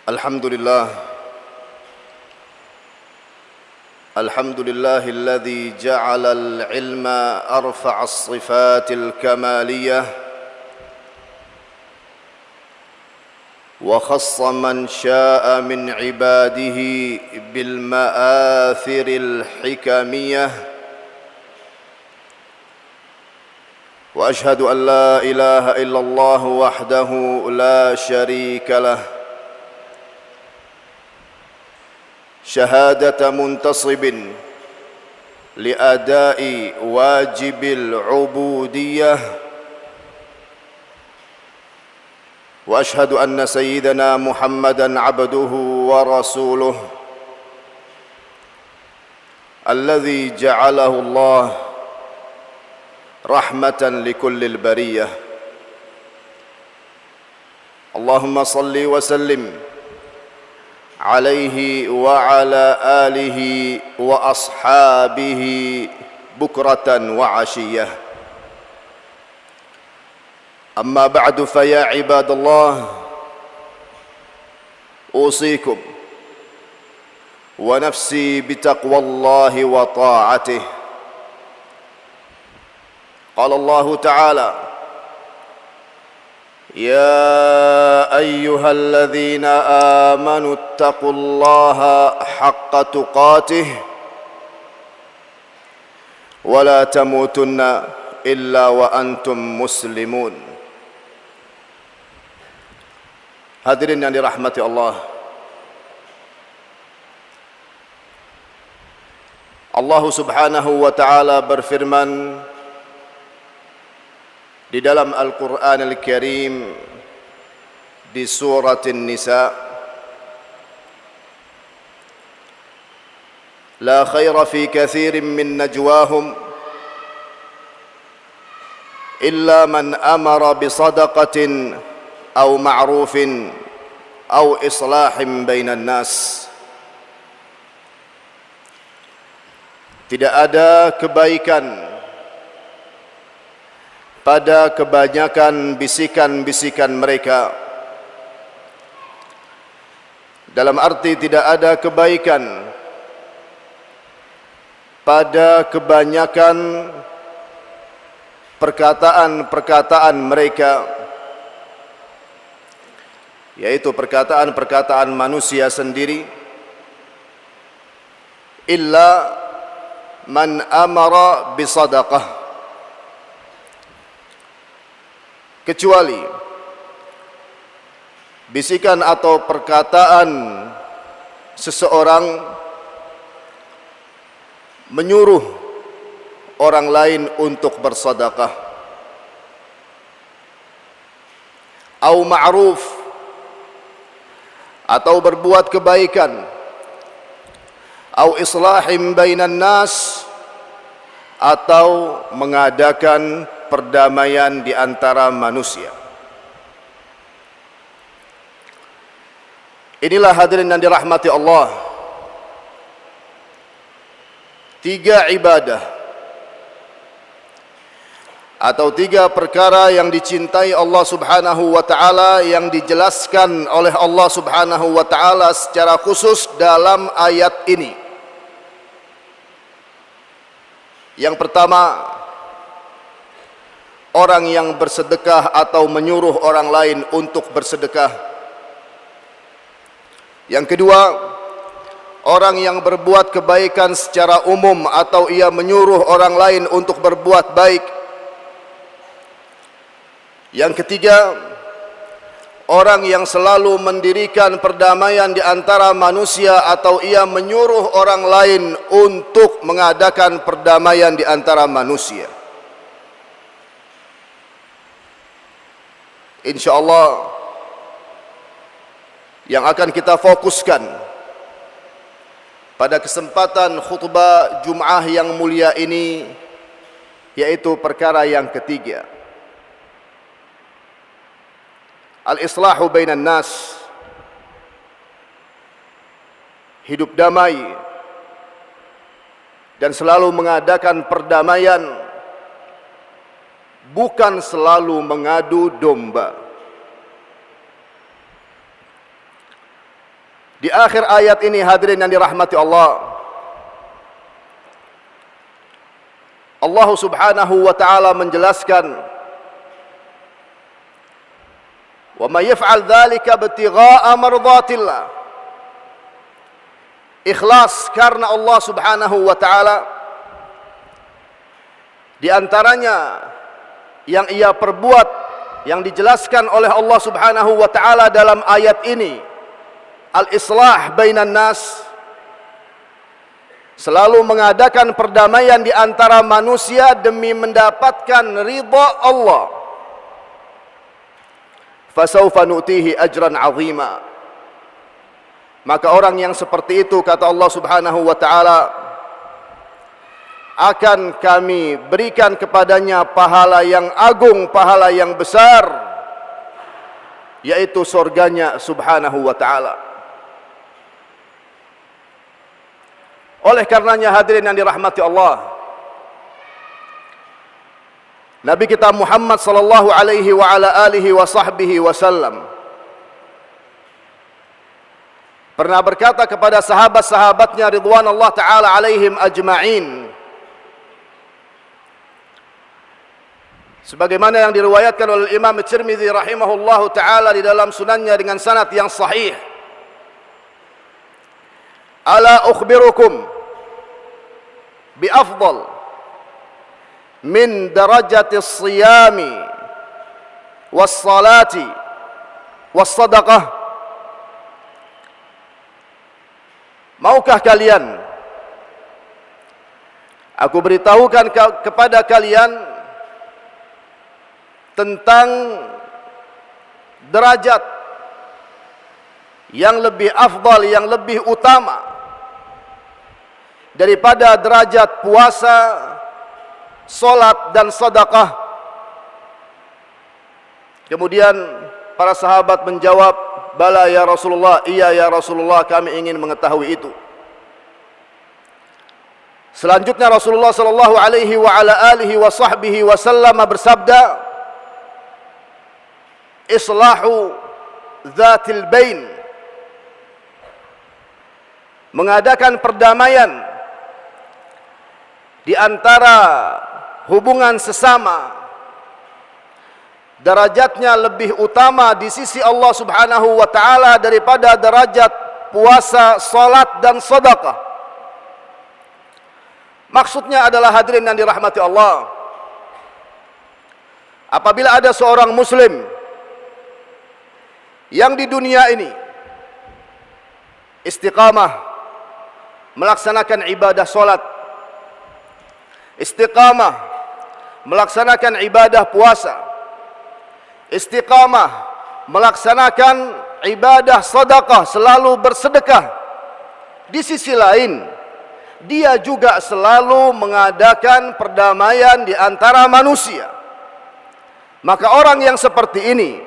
الحمد لله الذي جعل العلم أرفع الصفات الكمالية وخص من شاء من عباده بالمآثر الحكمية وأشهد أن لا إله إلا الله وحده لا شريك له شهادة منتصب لأداء واجب العبودية وأشهد أن سيدنا محمدًا عبده ورسوله الذي جعله الله رحمة لكل البرية اللهم صل وسلم عليه وعلى آله وأصحابه بكرة وعشية أما بعد فيا عباد الله أوصيكم ونفسي بتقوى الله وطاعته قال الله تعالى يا أيها الذين آمنوا اتقوا الله حق تقاته ولا تموتن إلا وأنتم مسلمون. Hadirin yang dirahmati Allah, Allah Subhanahu wa taala berfirman di dalam Al-Qur'an Al-Karim di surat An-Nisa, la khaira fi kathirin min najwahum illa man amara bi sadaqatin aw ma'rufin aw islahin bainan nas. Tidak ada kebaikan pada kebanyakan bisikan-bisikan mereka. Dalam arti tidak ada kebaikan pada kebanyakan perkataan-perkataan mereka, yaitu perkataan-perkataan manusia sendiri, illa man amara bisadaqah, kecuali bisikan atau perkataan seseorang menyuruh orang lain untuk bersedekah, au ma'ruf, atau berbuat kebaikan, au islahim bainan nas, atau mengadakan perdamaian di antara manusia. Inilah hadirin yang dirahmati Allah, tiga ibadah atau tiga perkara yang dicintai Allah Subhanahu wa taala yang dijelaskan oleh Allah Subhanahu wa taala secara khusus dalam ayat ini. Yang pertama, orang yang bersedekah atau menyuruh orang lain untuk bersedekah. Yang kedua, orang yang berbuat kebaikan secara umum atau ia menyuruh orang lain untuk berbuat baik. Yang ketiga, orang yang selalu mendirikan perdamaian di antara manusia atau ia menyuruh orang lain untuk mengadakan perdamaian di antara manusia. InsyaAllah yang akan kita fokuskan pada kesempatan khutbah Jum'ah yang mulia ini, yaitu perkara yang ketiga, al-islahu bainan nas, hidup damai dan selalu mengadakan perdamaian, bukan selalu mengadu domba. Di akhir ayat ini hadirin yang dirahmati Allah, Allah Subhanahu wa taala menjelaskan, "Wa may yaf'al dzalika ibtigha'a mardhatillah." Ikhlas karena Allah Subhanahu wa taala, di antaranya yang ia perbuat yang dijelaskan oleh Allah Subhanahu wa taala dalam ayat ini, al-islah bainan nas, selalu mengadakan perdamaian di antara manusia demi mendapatkan ridha Allah. Fasawfa nu'tihi ajran 'azima. Maka orang yang seperti itu, kata Allah Subhanahu wa taala, akan kami berikan kepadanya pahala yang agung, pahala yang besar, yaitu surganya Subhanahu wa taala. Oleh karenanya hadirin yang dirahmati Allah, Nabi kita Muhammad sallallahu alaihi wa ala alihi wa sahbihi wasallam pernah berkata kepada sahabat-sahabatnya ridwanullah ta'ala alaihim ajma'in, sebagaimana yang diriwayatkan oleh Imam Tirmidzi rahimahullahu ta'ala di dalam sunannya dengan sanad yang sahih, "Ala ukhbirukum bi afdal min darajati as-siyami was-salati was-sadaqah." Maukah kalian aku beritahukan kepada kalian tentang derajat yang lebih afdal, yang lebih utama daripada derajat puasa, salat dan sedekah? Kemudian para sahabat menjawab, "Bala ya Rasulullah," iya ya Rasulullah, kami ingin mengetahui itu. Selanjutnya Rasulullah sallallahu alaihi wa ala alihi wa sahbihi wasallam bersabda, "Islahu dzatil bain." Mengadakan perdamaian di antara hubungan sesama, derajatnya lebih utama di sisi Allah Subhanahu wa taala daripada derajat puasa, salat dan sedekah. Maksudnya adalah hadirin yang dirahmati Allah, apabila ada seorang muslim yang di dunia ini istiqamah melaksanakan ibadah salat, istiqamah melaksanakan ibadah puasa, istiqamah melaksanakan ibadah sedekah, selalu bersedekah, di sisi lain dia juga selalu mengadakan perdamaian di antara manusia, maka orang yang seperti ini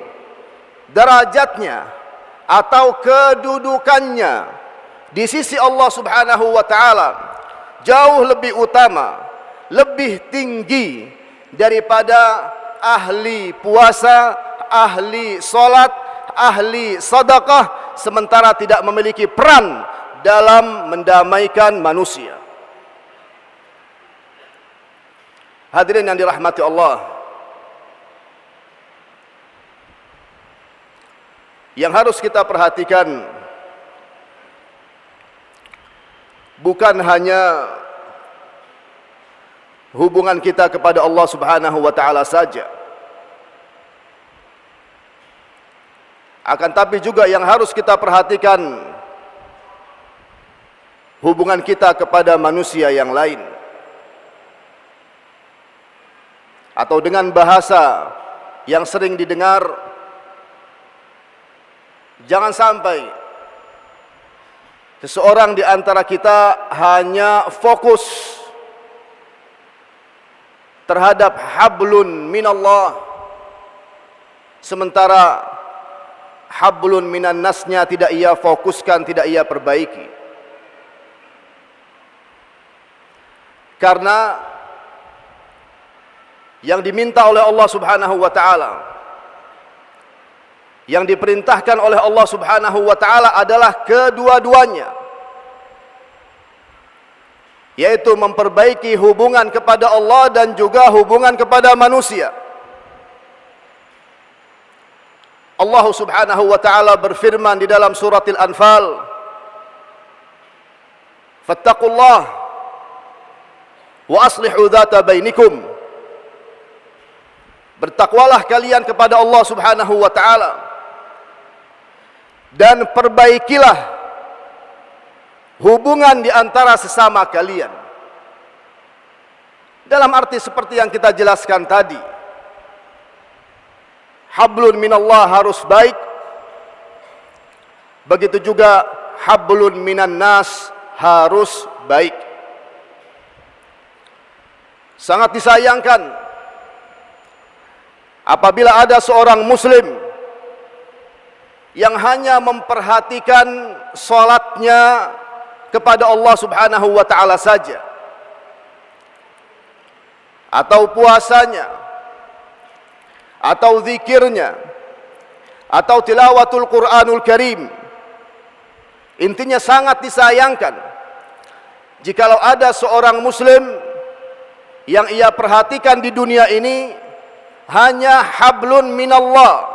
derajatnya atau kedudukannya di sisi Allah Subhanahu wa taala jauh lebih utama, lebih tinggi daripada ahli puasa, ahli salat, ahli sedekah, sementara tidak memiliki peran dalam mendamaikan manusia. Hadirin yang dirahmati Allah, yang harus kita perhatikan bukan hanya hubungan kita kepada Allah Subhanahu wa taala saja, akan tapi juga yang harus kita perhatikan hubungan kita kepada manusia yang lain. Atau dengan bahasa yang sering didengar, jangan sampai seseorang di antara kita hanya fokus terhadap hablun minallah, sementara hablun minan nasnya tidak ia fokuskan, tidak ia perbaiki. Karena yang diminta oleh Allah Subhanahu wa taala, yang diperintahkan oleh Allah Subhanahu wa taala adalah kedua-duanya, yaitu memperbaiki hubungan kepada Allah dan juga hubungan kepada manusia. Allah Subhanahu wa taala berfirman di dalam surat Al-Anfal, "Fattaqullah wa aslihu dzata bainikum." Bertakwalah kalian kepada Allah Subhanahu wa taala dan perbaikilah hubungan di antara sesama kalian. Dalam arti seperti yang kita jelaskan tadi, hablun minallah harus baik, begitu juga hablun minan nas harus baik. Sangat disayangkan apabila ada seorang muslim yang hanya memperhatikan salatnya kepada Allah Subhanahu wa taala saja, atau puasanya, atau zikirnya, atau tilawatul Quranul Karim. Intinya sangat disayangkan jikalau ada seorang muslim yang ia perhatikan di dunia ini hanya hablun minallah,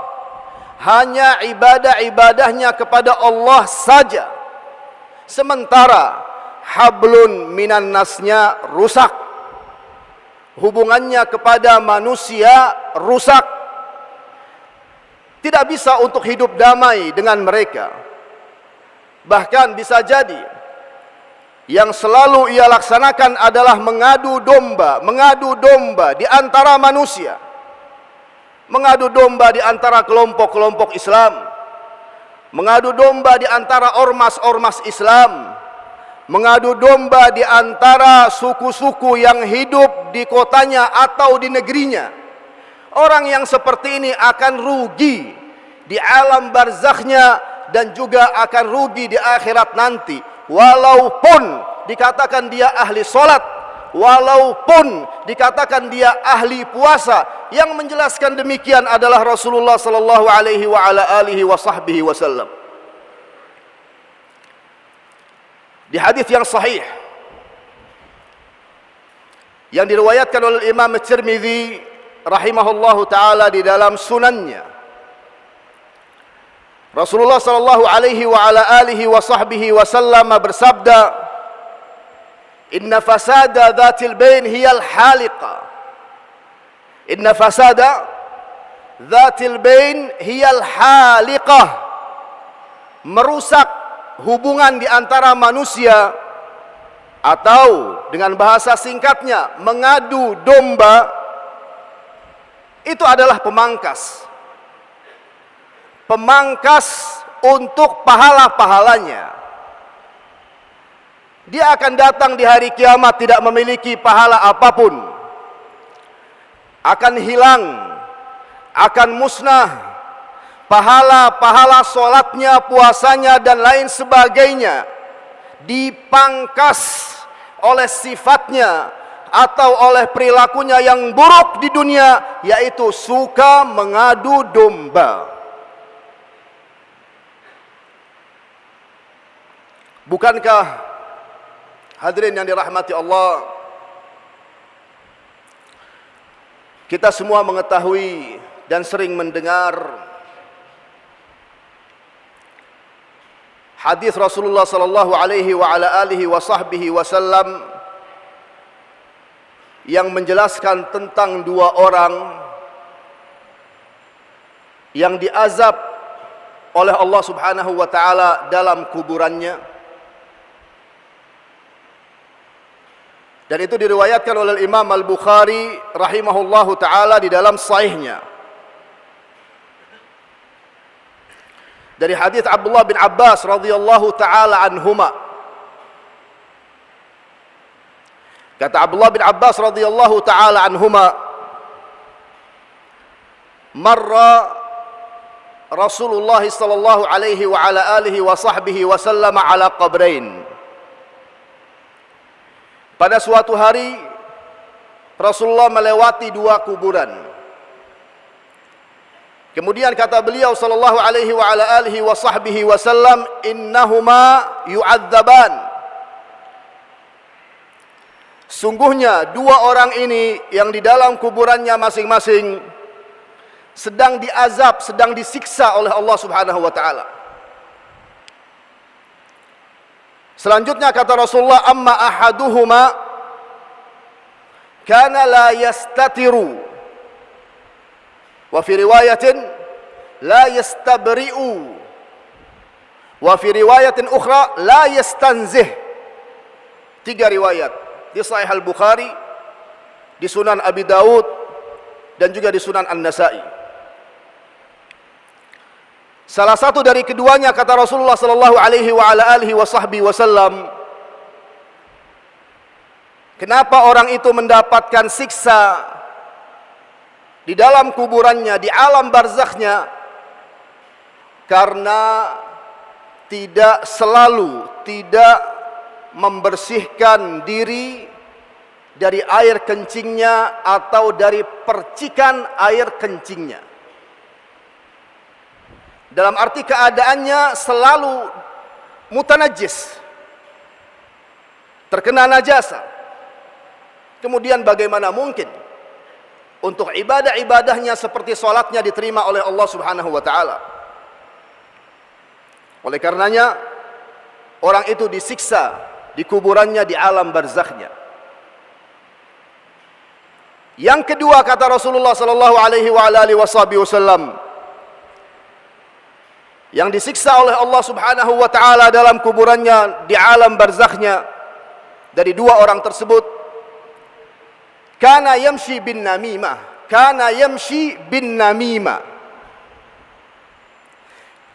hanya ibadah-ibadahnya kepada Allah saja, sementara hablun minan nasnya rusak, hubungannya kepada manusia rusak, tidak bisa untuk hidup damai dengan mereka. Bahkan bisa jadi yang selalu ia laksanakan adalah mengadu domba di antara manusia, mengadu domba di antara kelompok-kelompok Islam, mengadu domba di antara ormas-ormas Islam, mengadu domba di antara suku-suku yang hidup di kotanya atau di negerinya. Orang yang seperti ini akan rugi di alam barzakhnya dan juga akan rugi di akhirat nanti. Walaupun dikatakan dia ahli solat, walaupun dikatakan dia ahli puasa. Yang menjelaskan demikian adalah Rasulullah sallallahu alaihi wa ala alihi wa sahbihi wasallam. Di hadis yang sahih yang diriwayatkan oleh Imam Tirmidzi rahimahullahu taala di dalam sunannya, Rasulullah sallallahu alaihi wa ala alihi wa sahbihi wasallam bersabda, "Inna fasada dzatil bain hiyal haliqa." Inna fasada dzatil bain hiyal haliqah. Merusak hubungan di antara manusia, atau dengan bahasa singkatnya mengadu domba, itu adalah pemangkas untuk pahala-pahalanya. Dia akan datang di hari kiamat tidak memiliki pahala apapun, akan hilang, akan musnah pahala-pahala solatnya, puasanya dan lain sebagainya, dipangkas oleh sifatnya atau oleh perilakunya yang buruk di dunia, yaitu suka mengadu domba. Bukankah hadirin yang dirahmati Allah, kita semua mengetahui dan sering mendengar hadis Rasulullah sallallahu alaihi wa ala alihi wa sahbihi wasallam yang menjelaskan tentang dua orang yang diazab oleh Allah Subhanahu wa taala dalam kuburannya. Dan itu diriwayatkan oleh Imam Al-Bukhari rahimahullahu taala di dalam sahihnya. Dari hadis Abdullah bin Abbas radhiyallahu taala anhuma. Kata Abdullah bin Abbas radhiyallahu taala anhuma, marra Rasulullah sallallahu alaihi wa ala alihi wa sahbihi wasallam ala qabrain. Pada suatu hari Rasulullah melewati dua kuburan. Kemudian kata beliau sallallahu alaihi wa ala alihi wa sahbihi wasallam, innahuma yu'adzaban. Sungguhnya dua orang ini yang di dalam kuburannya masing-masing sedang diazab, sedang disiksa oleh Allah Subhanahu wa taala. Selanjutnya kata Rasulullah, amma ahaduhuma kana la yastatiru wa fi riwayatin la yastabri'u wa fi riwayatin ukhra la yastanzih. Tiga riwayat di Sahih Al-Bukhari, di Sunan Abi Daud, dan juga di Sunan An-Nasa'i. Salah satu dari keduanya kata Rasulullah sallallahu alaihi wa ala alihi wa sahbihi wasallam, kenapa orang itu mendapatkan siksa di dalam kuburannya, di alam barzakhnya? Karena tidak membersihkan diri dari air kencingnya atau dari percikan air kencingnya. Dalam arti keadaannya selalu mutanajis, terkena najasa. Kemudian bagaimana mungkin untuk ibadah-ibadahnya seperti salatnya diterima oleh Allah Subhanahu wa taala? Oleh karenanya orang itu disiksa di kuburannya, di alam barzakhnya. Yang kedua kata Rasulullah sallallahu alaihi wa alihi wasallam, yang disiksa oleh Allah Subhanahu wa taala dalam kuburannya, di alam barzakhnya, dari dua orang tersebut, kana yamshi bin namimah.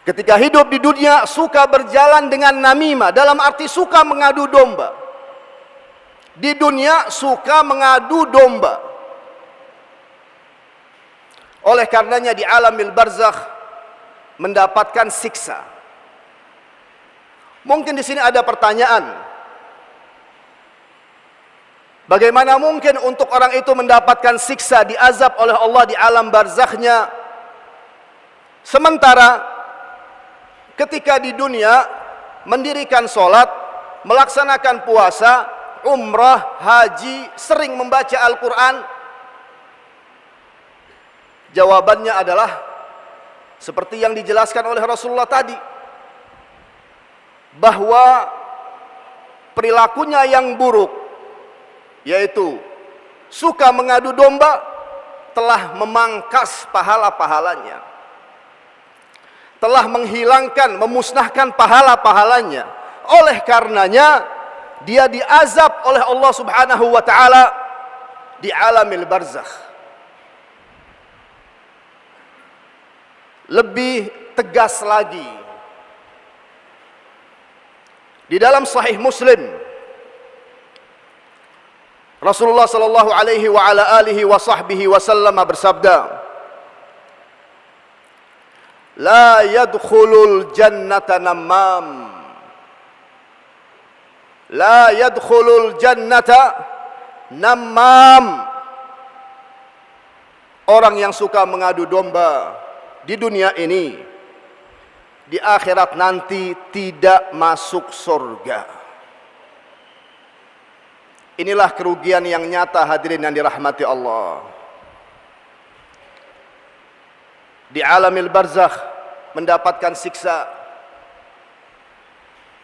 Ketika hidup di dunia suka berjalan dengan namimah, dalam arti suka mengadu domba. Di dunia suka mengadu domba. Oleh karenanya di alamil barzakh mendapatkan siksa. Mungkin di sini ada pertanyaan, bagaimana mungkin untuk orang itu mendapatkan siksa, diazab oleh Allah di alam barzakhnya, sementara ketika di dunia mendirikan sholat, melaksanakan puasa, umrah, haji, sering membaca Al-Quran? Jawabannya adalah seperti yang dijelaskan oleh Rasulullah tadi, bahwa perilakunya yang buruk, yaitu suka mengadu domba, telah memangkas pahala-pahalanya, telah menghilangkan, memusnahkan pahala-pahalanya. Oleh karenanya dia diazab oleh Allah Subhanahu wa taala di alamil barzakh. Lebih tegas lagi, di dalam Sahih Muslim, Rasulullah sallallahu alaihi wa ala alihi wa sahbihi wasallam bersabda, la yadkhulul jannata namam, la yadkhulul jannata namam. Orang yang suka mengadu domba di dunia ini, di akhirat nanti tidak masuk surga. Inilah kerugian yang nyata, hadirin yang dirahmati Allah. Di alamil barzakh mendapatkan siksa,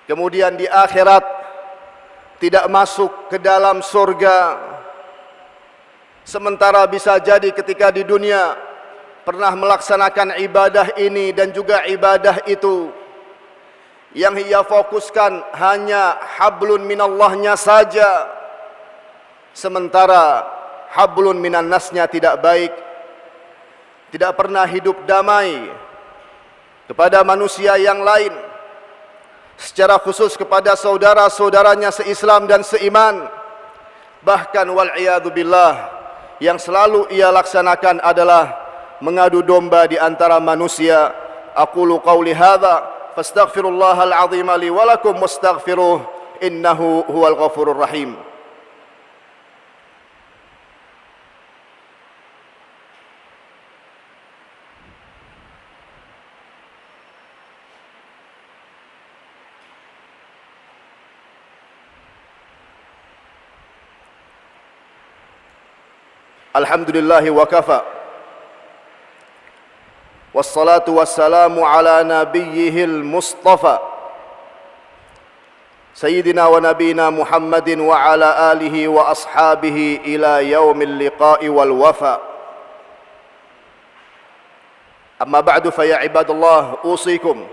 kemudian di akhirat tidak masuk ke dalam surga. Sementara bisa jadi ketika di dunia pernah melaksanakan ibadah ini dan juga ibadah itu, yang ia fokuskan hanya hablun minallahnya saja, sementara hablun minan nasnya tidak baik, tidak pernah hidup damai kepada manusia yang lain, secara khusus kepada saudara-saudaranya seislam dan seiman. Bahkan wal'iyadu billah, yang selalu ia laksanakan adalah mengadu domba di antara manusia. Aqulu qawli hadza fastaghfirullahal azim li wa lakum wastaghfiruh innahu huwal ghafurur rahim. Alhamdulillahi wa kafa. Wassalatu wassalamu ala nabiyyihil mustafa Sayyidina wa nabina Muhammadin wa ala alihi wa ashabihi ila yaumil liqa'i wal wafa. Amma ba'du fa ya ibadallah, usikum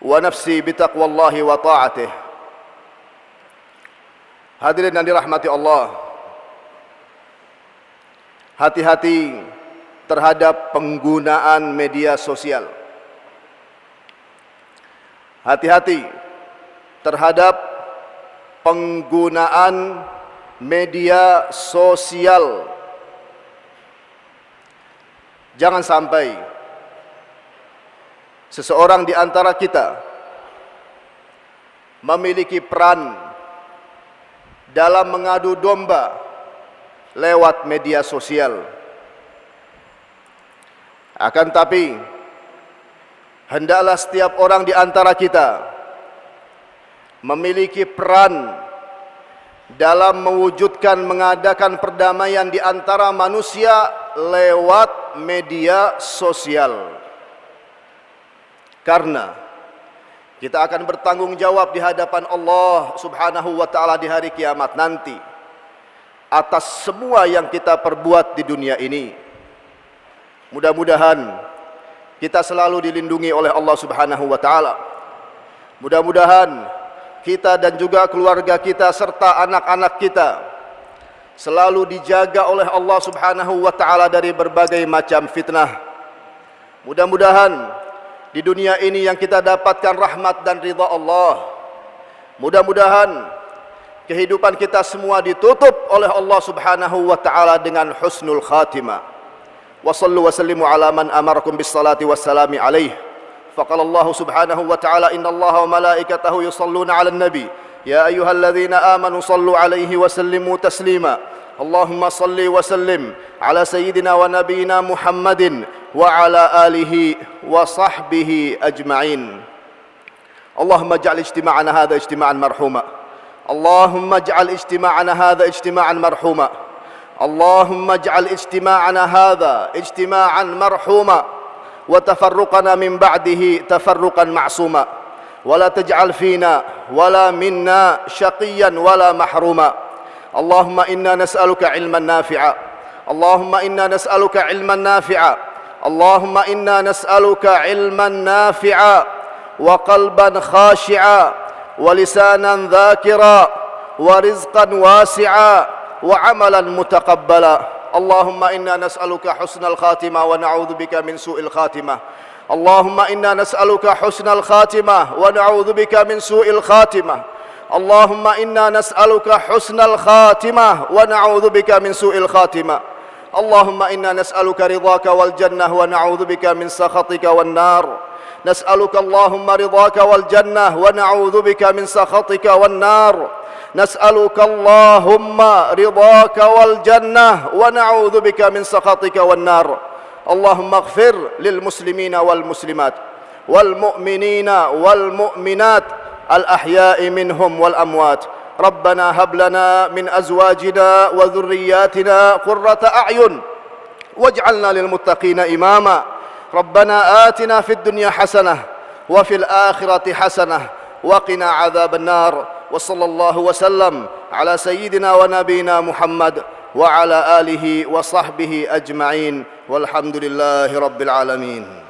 wa nafsi bitaqwallahi wa ta'atih. Hadirin yang dirahmati Allah, hati-hati terhadap penggunaan media sosial. Hati-hati terhadap penggunaan media sosial. Jangan sampai seseorang di antara kita memiliki peran dalam mengadu domba lewat media sosial. Akan tapi hendaklah setiap orang di antara kita memiliki peran dalam mewujudkan mengadakan perdamaian di antara manusia lewat media sosial. Karena kita akan bertanggung jawab di hadapan Allah Subhanahu wa taala di hari kiamat nanti atas semua yang kita perbuat di dunia ini. Mudah-mudahan kita selalu dilindungi oleh Allah Subhanahu wa taala. Mudah-mudahan kita dan juga keluarga kita serta anak-anak kita selalu dijaga oleh Allah Subhanahu wa taala dari berbagai macam fitnah. Mudah-mudahan di dunia ini yang kita dapatkan rahmat dan ridha Allah. Mudah-mudahan kehidupan kita semua ditutup oleh Allah Subhanahu wa taala dengan husnul khatimah. Wa sallu wa sallimu ala man amarakum bis salati wassalami alaihi. Faqala Allah Subhanahu wa taala innallaha wa malaikatahu yusalluna 'alan nabi ya ayyuhalladzina amanu sallu 'alaihi wa sallimu taslima. Allahumma salli wa sallim ala sayyidina wa nabiyyina Muhammadin wa ala alihi wa sahbihi ajma'in. Allahumma ij'al ijtima'ana hadha ijtima'an marhuma. اللهم اجعل اجتماعنا هذا اجتماعا مرحوما. اللهم اجعل اجتماعنا هذا اجتماعا مرحوما وتفرقنا من بعده تفرقا معصوما ولا تجعل فينا ولا منا شقيا ولا محروما. اللهم إنا نسألك علما نافعا. اللهم إنا نسألك علما نافعا. اللهم إنا نسألك علما نافعا وقلبا خاشعا ولسانا ذاكرا ورزقا واسعا وعملا متقبلا. اللهم إنا نسألك حسن الخاتمة ونعوذ بك من سوء الخاتمة. اللهم إنا نسألك حسن الخاتمة ونعوذ بك من سوء الخاتمة. اللهم إنا نسألك حسن الخاتمة ونعوذ بك من سوء الخاتمة. اللهم إنا نسألك رضاك والجنة ونعوذ بك من سخطك والنار. نسألك اللهم رضاك والجنة ونعوذ بك من سخطك والنار. نسألك اللهم رضاك والجنة ونعوذ بك من سخطك والنار. اللهم اغفر للمسلمين والمسلمات والمؤمنين والمؤمنات الأحياء منهم والأموات. ربنا هب لنا من أزواجنا وذرياتنا قرة أعين واجعلنا للمتقين إماما. ربنا آتنا في الدنيا حسنة وفي الآخرة حسنة وقنا عذاب النار. وصلى الله وسلم على سيدنا ونبينا محمد وعلى آله وصحبه أجمعين والحمد لله رب العالمين.